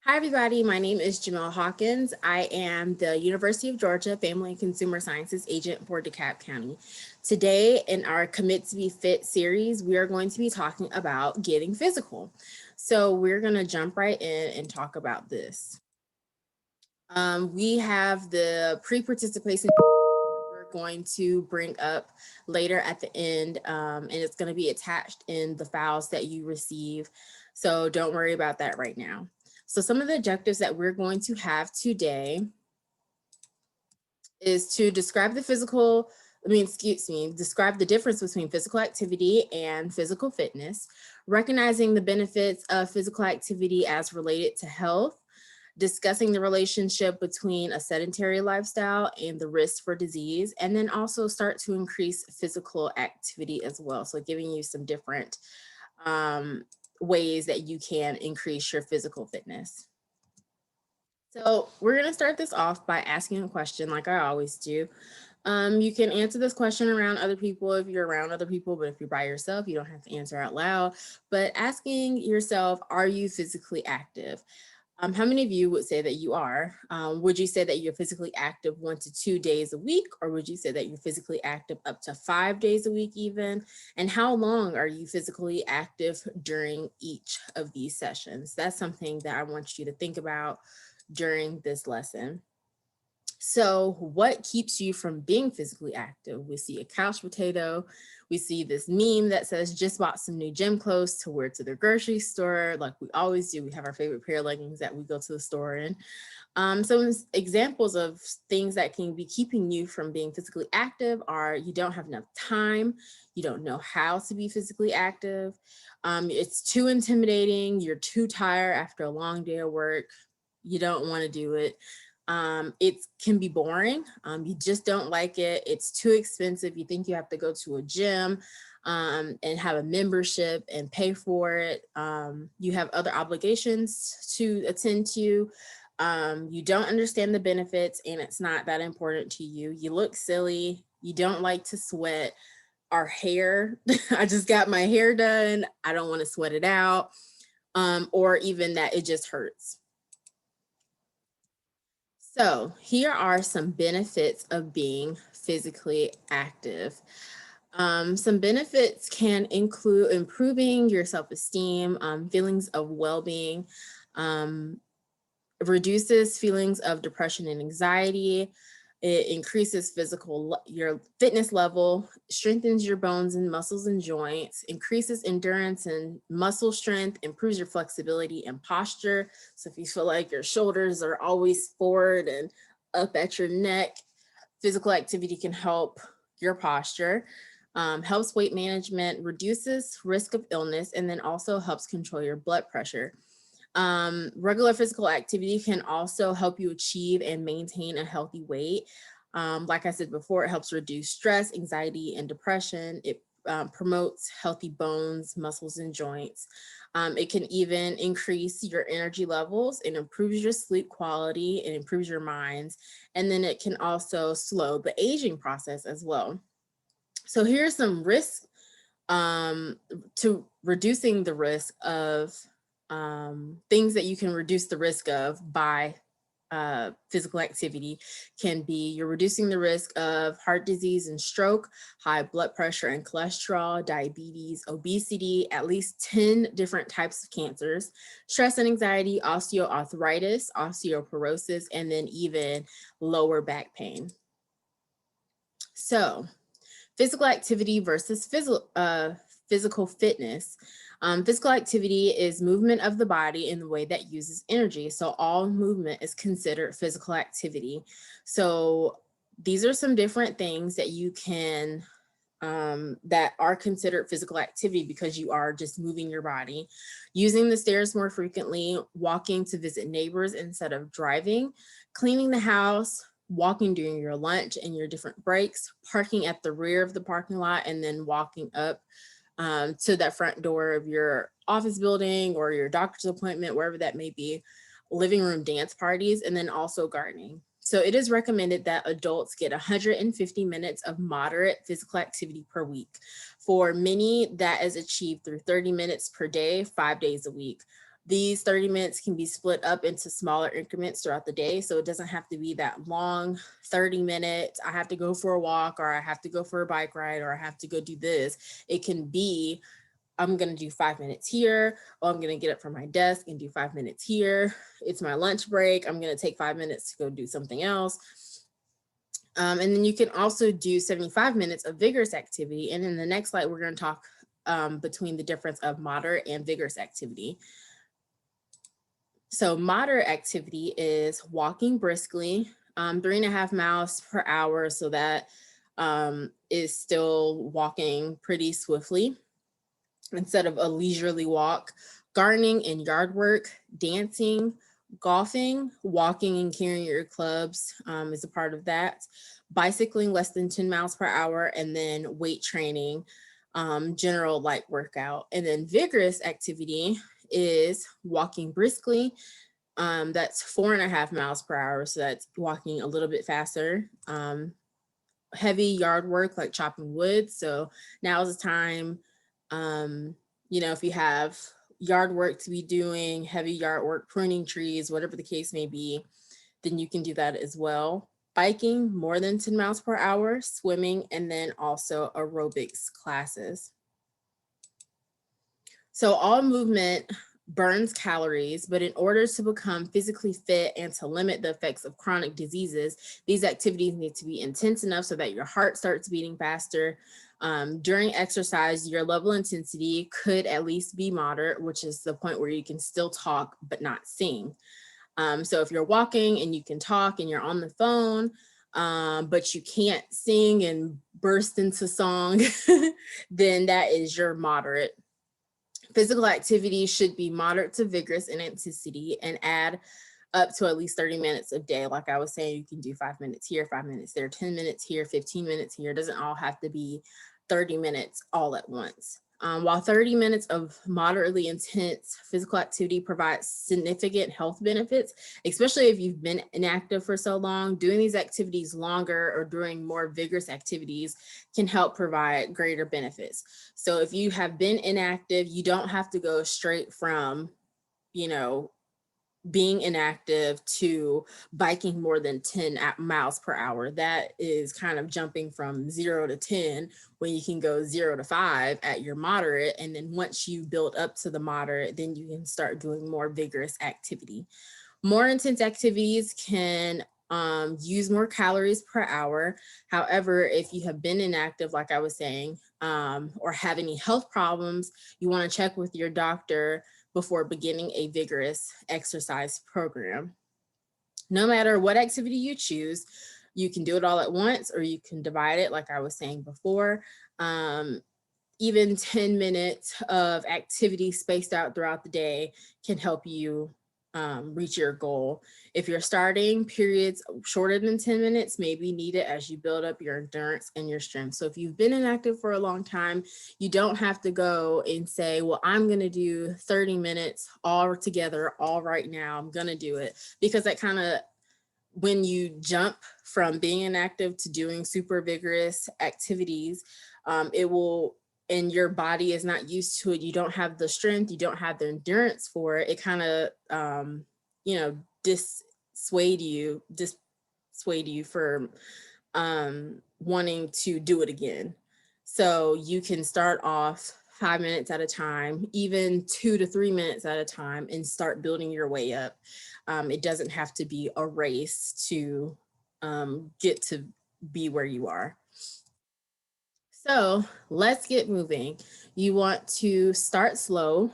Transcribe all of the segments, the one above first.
Hi, everybody. My name is Jamille Hawkins. I am the University of Georgia Family and Consumer Sciences Agent for DeKalb County. Today, in our Commit to be Fit series, we are going to be talking about getting physical. So we're going to jump right in and talk about this. We have the pre-participation we're going to bring up later at the end, and it's going to be attached in the files that you receive. So don't worry about that right now. So some of the objectives that we're going to have today is to describe describe the difference between physical activity and physical fitness, recognizing the benefits of physical activity as related to health, discussing the relationship between a sedentary lifestyle and the risk for disease, and then also start to increase physical activity as well. So giving you some different ways that you can increase your physical fitness. So we're going to start this off by asking a question like I always do. You can answer this question around other people if you're around other people, but if you're by yourself, you don't have to answer out loud. But asking yourself, are you physically active? How many of you would say that you are? Would you say that you're physically active 1 to 2 days a week, or would you say that you're physically active up to 5 days a week even? And how long are you physically active during each of these sessions? That's something that I want you to think about during this lesson. So what keeps you from being physically active? We see a couch potato. We see this meme that says just bought some new gym clothes to wear to the grocery store. Like we always do. We have our favorite pair of leggings that we go to the store in. Some examples of things that can be keeping you from being physically active are you don't have enough time. You don't know how to be physically active. It's too intimidating. You're too tired after a long day of work. You don't want to do it. It can be boring. You just don't like it. It's too expensive. You think you have to go to a gym and have a membership and pay for it. You have other obligations to attend to. You don't understand the benefits and it's not that important to you. You look silly. You don't like to sweat. Our hair, I just got my hair done. I don't want to sweat it out. Or even that it just hurts. So here are some benefits of being physically active. Some benefits can include improving your self-esteem, feelings of well-being, reduces feelings of depression and anxiety. It increases your fitness level, strengthens your bones and muscles and joints, increases endurance and muscle strength, improves your flexibility and posture. So if you feel like your shoulders are always forward and up at your neck, physical activity can help your posture. Helps weight management, reduces risk of illness, and then also helps control your blood pressure. Regular physical activity can also help you achieve and maintain a healthy weight. Like I said before, it helps reduce stress, anxiety, and depression. It promotes healthy bones, muscles, and joints. It can even increase your energy levels and improves your sleep quality and improves your minds. And then it can also slow the aging process as well. So here's some risks to reducing the risk of things that you can reduce the risk of by physical activity can be you're reducing the risk of heart disease and stroke, high blood pressure and cholesterol, diabetes, obesity, at least 10 different types of cancers, stress and anxiety, osteoarthritis, osteoporosis, and then even lower back pain. So physical activity versus physical fitness. Physical activity is movement of the body in the way that uses energy. So all movement is considered physical activity. So these are some different things that you can, that are considered physical activity because you are just moving your body. Using the stairs more frequently, walking to visit neighbors instead of driving, cleaning the house, walking during your lunch and your different breaks, parking at the rear of the parking lot, and then walking up to that front door of your office building or your doctor's appointment, wherever that may be, living room dance parties, and then also gardening. So it is recommended that adults get 150 minutes of moderate physical activity per week. For many, that is achieved through 30 minutes per day, 5 days a week. These 30 minutes can be split up into smaller increments throughout the day. So it doesn't have to be that long 30 minutes. I have to go for a walk, or I have to go for a bike ride, or I have to go do this. It can be, I'm going to do 5 minutes here, or I'm going to get up from my desk and do 5 minutes here. It's my lunch break. I'm going to take 5 minutes to go do something else. And then you can also do 75 minutes of vigorous activity. And in the next slide, we're going to talk between the difference of moderate and vigorous activity. So moderate activity is walking briskly, 3.5 miles per hour. So that is still walking pretty swiftly instead of a leisurely walk. Gardening and yard work, dancing, golfing, walking and carrying your clubs is a part of that. Bicycling less than 10 miles per hour, and then weight training, general light workout. And then vigorous activity is walking briskly. That's 4.5 miles per hour. So that's walking a little bit faster. Heavy yard work like chopping wood. So now's the time, if you have yard work to be doing, heavy yard work, pruning trees, whatever the case may be, then you can do that as well. Biking more than 10 miles per hour, swimming, and then also aerobics classes. So all movement burns calories, but in order to become physically fit and to limit the effects of chronic diseases, these activities need to be intense enough so that your heart starts beating faster. During exercise, your level intensity could at least be moderate, which is the point where you can still talk but not sing. So if you're walking and you can talk and you're on the phone, but you can't sing and burst into song, then that is your moderate. Physical activity should be moderate to vigorous in intensity and add up to at least 30 minutes a day. Like I was saying, you can do 5 minutes here, 5 minutes there, 10 minutes here, 15 minutes here. It doesn't all have to be 30 minutes all at once. While 30 minutes of moderately intense physical activity provides significant health benefits, especially if you've been inactive for so long, doing these activities longer or doing more vigorous activities can help provide greater benefits. So if you have been inactive, you don't have to go straight from, being inactive to biking more than 10 miles per hour. That is kind of jumping from 0 to 10 when you can go 0 to 5 at your moderate. And then once you build up to the moderate, then you can start doing more vigorous activity. More intense activities can use more calories per hour. However, if you have been inactive, like I was saying, or have any health problems, you want to check with your doctor before beginning a vigorous exercise program. No matter what activity you choose, you can do it all at once or you can divide it like I was saying before. Even 10 minutes of activity spaced out throughout the day can help you reach your goal. If you're starting periods shorter than 10 minutes, may be needed as you build up your endurance and your strength. So if you've been inactive for a long time, you don't have to go and say, well, I'm going to do 30 minutes all together, all right now, I'm going to do it. Because that kind of, when you jump from being inactive to doing super vigorous activities, it will, and your body is not used to it, you don't have the strength, you don't have the endurance for it, it kind of, dissuade you from wanting to do it again. So you can start off 5 minutes at a time, even 2 to 3 minutes at a time, and start building your way up. It doesn't have to be a race to get to be where you are. So let's get moving. You want to start slow.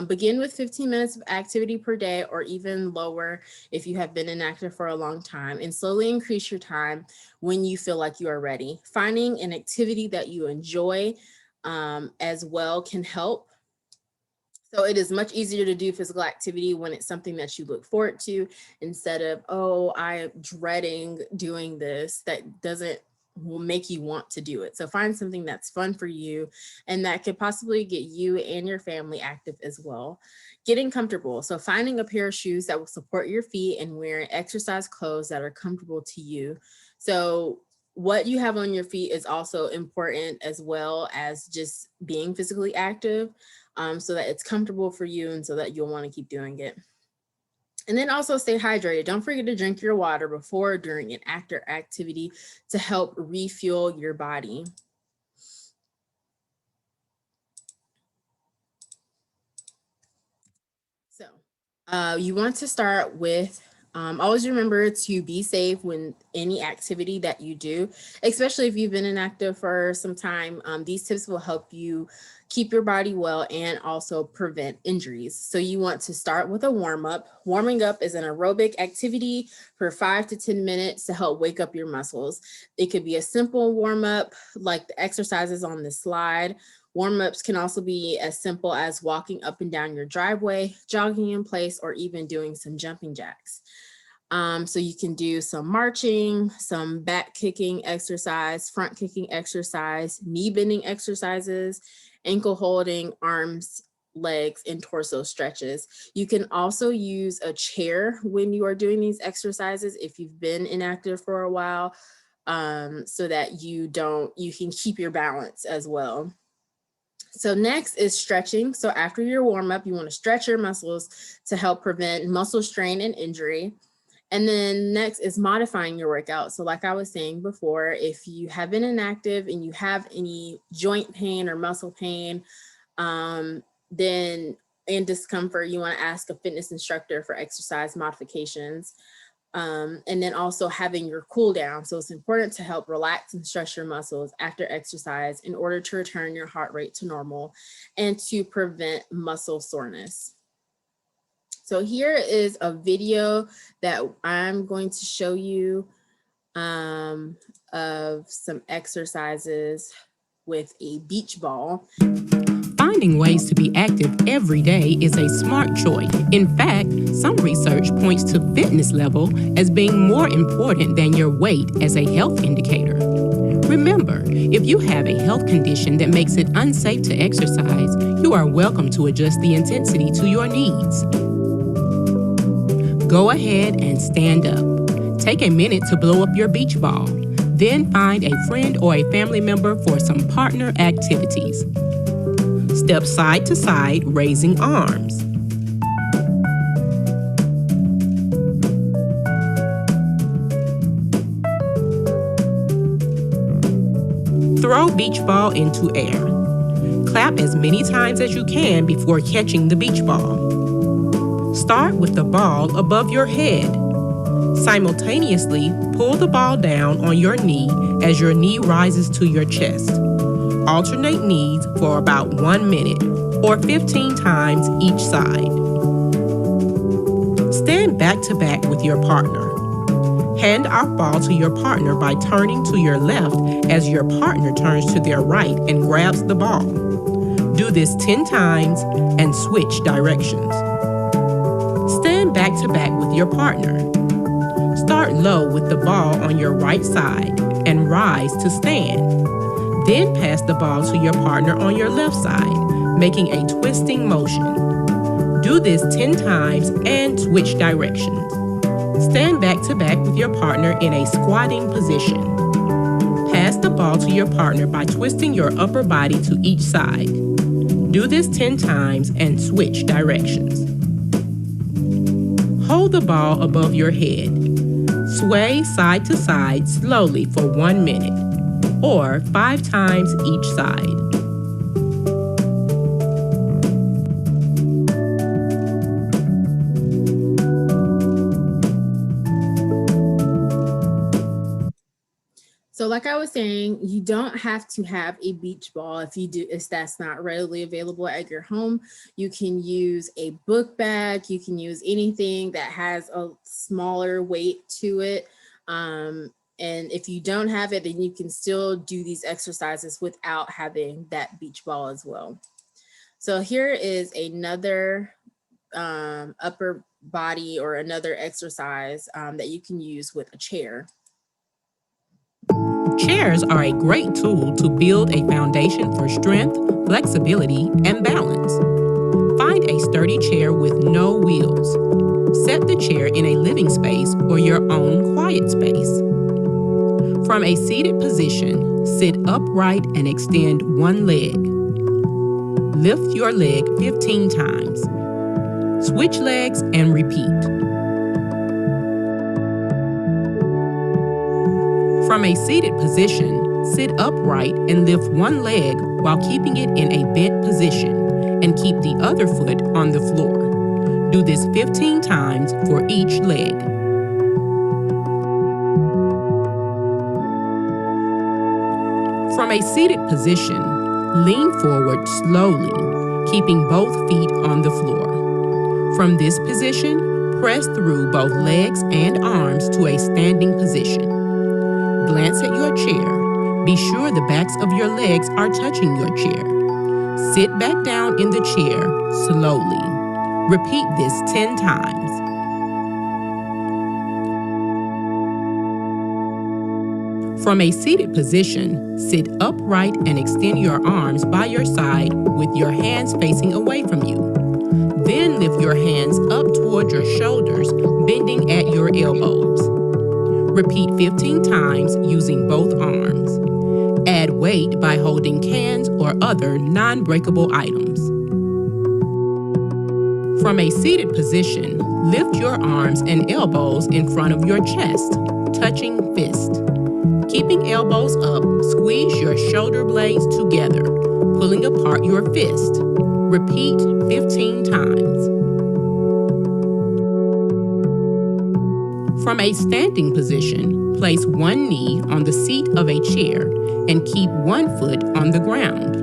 Begin with 15 minutes of activity per day or even lower if you have been inactive for a long time, and slowly increase your time when you feel like you are ready. Finding an activity that you enjoy as well can help. So it is much easier to do physical activity when it's something that you look forward to instead of, oh, I'm dreading doing this. That will make you want to do it. So find something that's fun for you and that could possibly get you and your family active as well. Getting comfortable. So finding a pair of shoes that will support your feet and wearing exercise clothes that are comfortable to you. So what you have on your feet is also important as well as just being physically active. so that it's comfortable for you and so that you'll want to keep doing it. And then also stay hydrated. Don't forget to drink your water before, during, and after activity to help refuel your body. So you want to start with, always remember to be safe when any activity that you do, especially if you've been inactive for some time. These tips will help you keep your body well and also prevent injuries. So you want to start with a warm-up. Warming up is an aerobic activity for 5 to 10 minutes to help wake up your muscles. It could be a simple warm-up like the exercises on this slide. Warm-ups can also be as simple as walking up and down your driveway, jogging in place, or even doing some jumping jacks. So you can do some marching, some back kicking exercise, front kicking exercise, knee bending exercises, ankle holding, arms, legs, and torso stretches. You can also use a chair when you are doing these exercises if you've been inactive for a while, so that you can keep your balance as well. So next is stretching. So after your warm up, you want to stretch your muscles to help prevent muscle strain and injury. And then next is modifying your workout. So like I was saying before, if you have been inactive and you have any joint pain or muscle pain, then and discomfort, you want to ask a fitness instructor for exercise modifications. And then also having your cool down. So it's important to help relax and stretch your muscles after exercise in order to return your heart rate to normal and to prevent muscle soreness. So here is a video that I'm going to show you of some exercises with a beach ball. Finding ways to be active every day is a smart choice. In fact, some research points to fitness level as being more important than your weight as a health indicator. Remember, if you have a health condition that makes it unsafe to exercise, you are welcome to adjust the intensity to your needs. Go ahead and stand up. Take a minute to blow up your beach ball. Then find a friend or a family member for some partner activities. Step side to side, raising arms. Throw beach ball into air. Clap as many times as you can before catching the beach ball. Start with the ball above your head. Simultaneously, pull the ball down on your knee as your knee rises to your chest. Alternate knees for about 1 minute or 15 times each side. Stand back to back with your partner. Hand off ball to your partner by turning to your left as your partner turns to their right and grabs the ball. Do this 10 times and switch directions. Stand back to back with your partner. Start low with the ball on your right side and rise to stand. Then pass the ball to your partner on your left side, making a twisting motion. Do this 10 times and switch directions. Stand back to back with your partner in a squatting position. Pass the ball to your partner by twisting your upper body to each side. Do this 10 times and switch directions. Hold the ball above your head. Sway side to side slowly for 1 minute, or 5 times each side. So like I was saying, you don't have to have a beach ball if that's not readily available at your home. You can use a book bag. You can use anything that has a smaller weight to it. And if you don't have it, then you can still do these exercises without having that beach ball as well. So here is another upper body or another exercise that you can use with a chair. Chairs are a great tool to build a foundation for strength, flexibility, and balance. Find a sturdy chair with no wheels. Set the chair in a living space or your own quiet space. From a seated position, sit upright and extend one leg. lift your leg 15 times. Switch legs and repeat. From a seated position, sit upright and lift one leg while keeping it in a bent position and keep the other foot on the floor. Do this 15 times for each leg. From a seated position, lean forward slowly, keeping both feet on the floor. From this position, press through both legs and arms to a standing position. Glance at your chair. Be sure the backs of your legs are touching your chair. Sit back down in the chair slowly. Repeat this 10 times. From a seated position, sit upright and extend your arms by your side with your hands facing away from you. Then lift your hands up toward your shoulders, bending at your elbows. Repeat 15 times using both arms. Add weight by holding cans or other non-breakable items. From a seated position, lift your arms and elbows in front of your chest, touching fist. Keeping elbows up, squeeze your shoulder blades together, pulling apart your fist. Repeat 15 times. From a standing position, place one knee on the seat of a chair and keep one foot on the ground.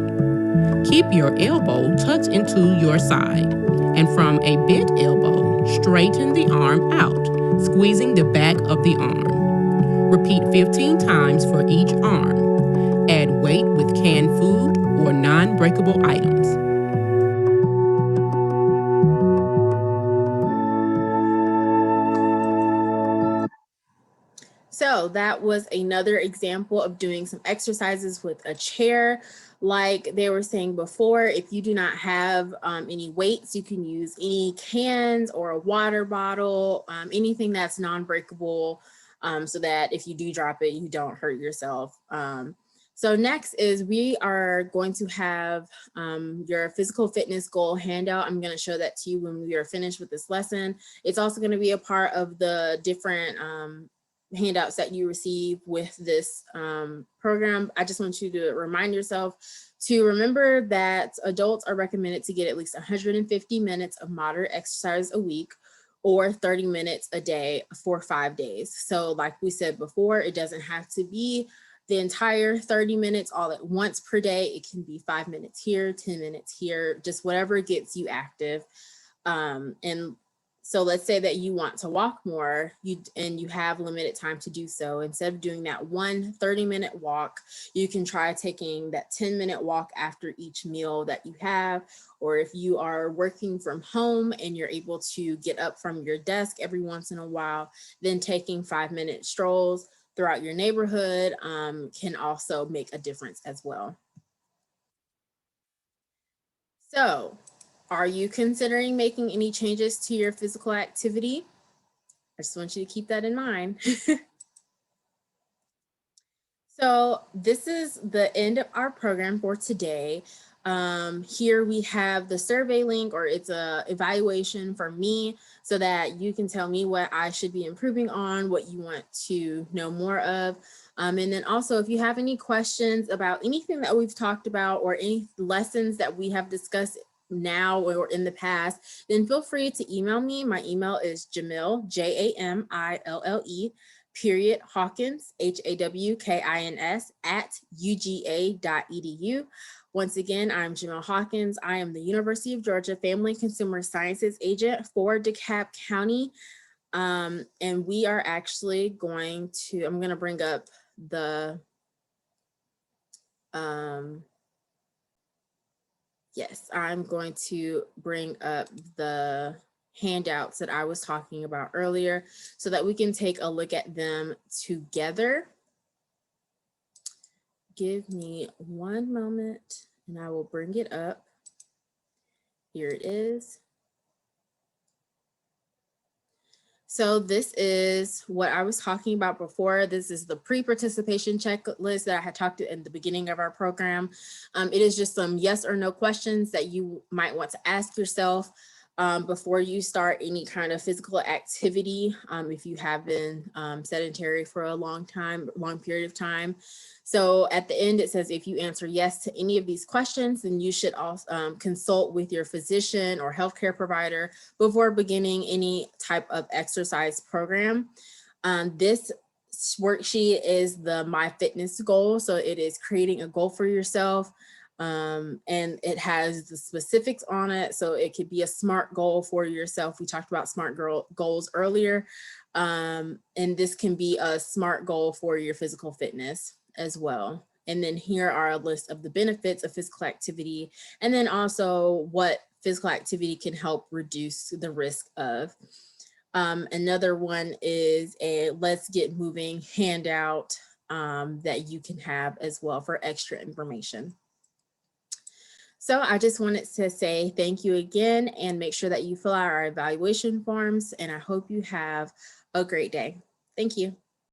Keep your elbow tucked into your side, and from a bent elbow, straighten the arm out, squeezing the back of the arm. Repeat 15 times for each arm. Add weight with canned food or non-breakable items. So that was another example of doing some exercises with a chair. Like they were saying before, if you do not have any weights, you can use any cans or a water bottle, anything that's non-breakable, so that if you do drop it, you don't hurt yourself. So next is we are going to have your physical fitness goal handout. I'm going to show that to you when we are finished with this lesson. It's also going to be a part of the different handouts that you receive with this program. I just want you to remind yourself to remember that adults are recommended to get at least 150 minutes of moderate exercise a week or 30 minutes a day for 5 days. So like we said before, it doesn't have to be the entire 30 minutes all at once per day. It can be 5 minutes here, 10 minutes here, just whatever gets you active. And so let's say that you want to walk more and you have limited time to do so. Instead of doing that one 30-minute walk, you can try taking that 10-minute walk after each meal that you have. Or if you are working from home and you're able to get up from your desk every once in a while, then taking 5-minute strolls throughout your neighborhood can also make a difference as well. So, are you considering making any changes to your physical activity? I just want you to keep that in mind. So this is the end of our program for today. Here we have the survey link, or it's a evaluation for me so that you can tell me what I should be improving on, what you want to know more of. And then also if you have any questions about anything that we've talked about or any lessons that we have discussed now or in the past, then feel free to email me. My email is Jamille, Jamille, period Hawkins, Hawkins @uga.edu. Once again, I'm Jamille Hawkins. I am the University of Georgia Family and Consumer Sciences agent for DeKalb County. And we are actually going to, I'm going to bring up the, yes, I'm going to bring up the handouts that I was talking about earlier so that we can take a look at them together. Give me one moment and I will bring it up. Here it is. So this is what I was talking about before. This is the pre-participation checklist that I had talked to in the beginning of our program. It is just some yes or no questions that you might want to ask yourself before you start any kind of physical activity. If you have been sedentary for a long period of time. So at the end, it says, if you answer yes to any of these questions, then you should also consult with your physician or healthcare provider before beginning any type of exercise program. This worksheet is the My Fitness goal. So it is creating a goal for yourself. And it has the specifics on it. So it could be a SMART goal for yourself. We talked about SMART goals earlier. And this can be a SMART goal for your physical fitness as well. And then here are a list of the benefits of physical activity, and then also what physical activity can help reduce the risk of. Another one is a Let's Get Moving handout that you can have as well for extra information. So I just wanted to say thank you again, and make sure that you fill out our evaluation forms, and I hope you have a great day. Thank you.